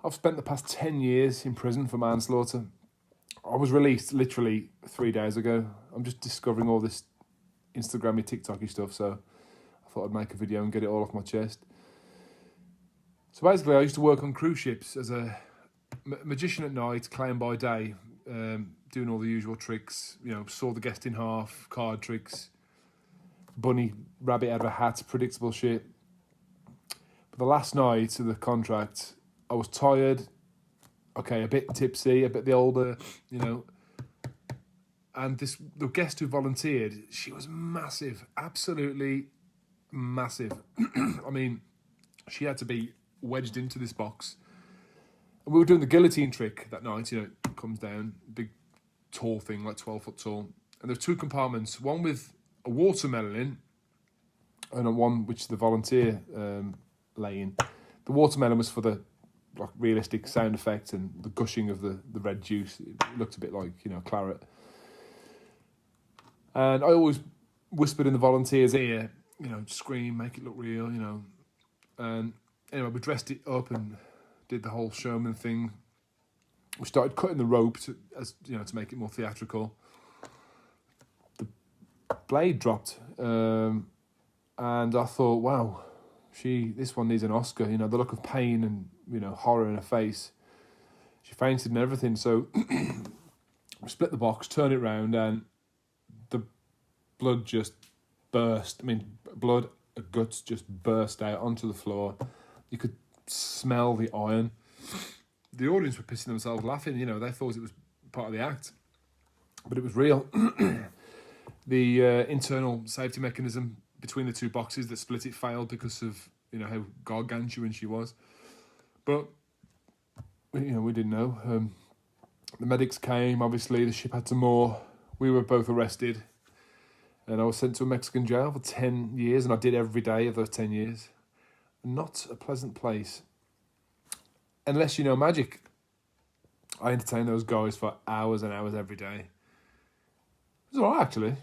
I've spent the past 10 years in prison for manslaughter. I was released literally 3 days ago. I'm just discovering all this Instagrammy, TikToky stuff, so I thought I'd make a video and get it all off my chest. So basically, I used to work on cruise ships as a magician at night, clown by day, doing all the usual tricks, saw the guest in half, card tricks, bunny, rabbit out of a hat, predictable shit. But the last night of the contract, I was tired, okay, a bit tipsy, a bit the older, and the guest who volunteered, she was massive, absolutely massive. I mean, she had to be wedged into this box. And we were doing the guillotine trick that night, it comes down, big tall thing, like 12 foot tall. And there's 2 compartments, one with a watermelon in, and one which the volunteer lay in. The watermelon was for the realistic sound effect and the gushing of the red juice. It looked a bit like, claret. And I always whispered in the volunteer's ear, scream, make it look real, And anyway, we dressed it up and did the whole showman thing. We started cutting the rope to make it more theatrical. The blade dropped, and I thought, wow, this one needs an Oscar. The look of pain and horror in her face. She fainted and everything. So we split the box, turn it round, and the blood just burst. I mean, blood, guts just burst out onto the floor. You could smell the iron. The audience were pissing themselves laughing. They thought it was part of the act, but it was real. The internal safety mechanism between the 2 boxes that split it failed because of how gargantuan she was. But we didn't know. The medics came. Obviously, the ship had to moor. We were both arrested, and I was sent to a Mexican jail for 10 years, and I did every day of those 10 years. Not a pleasant place. Unless you know magic. I entertained those guys for hours and hours every day. It was all right, actually.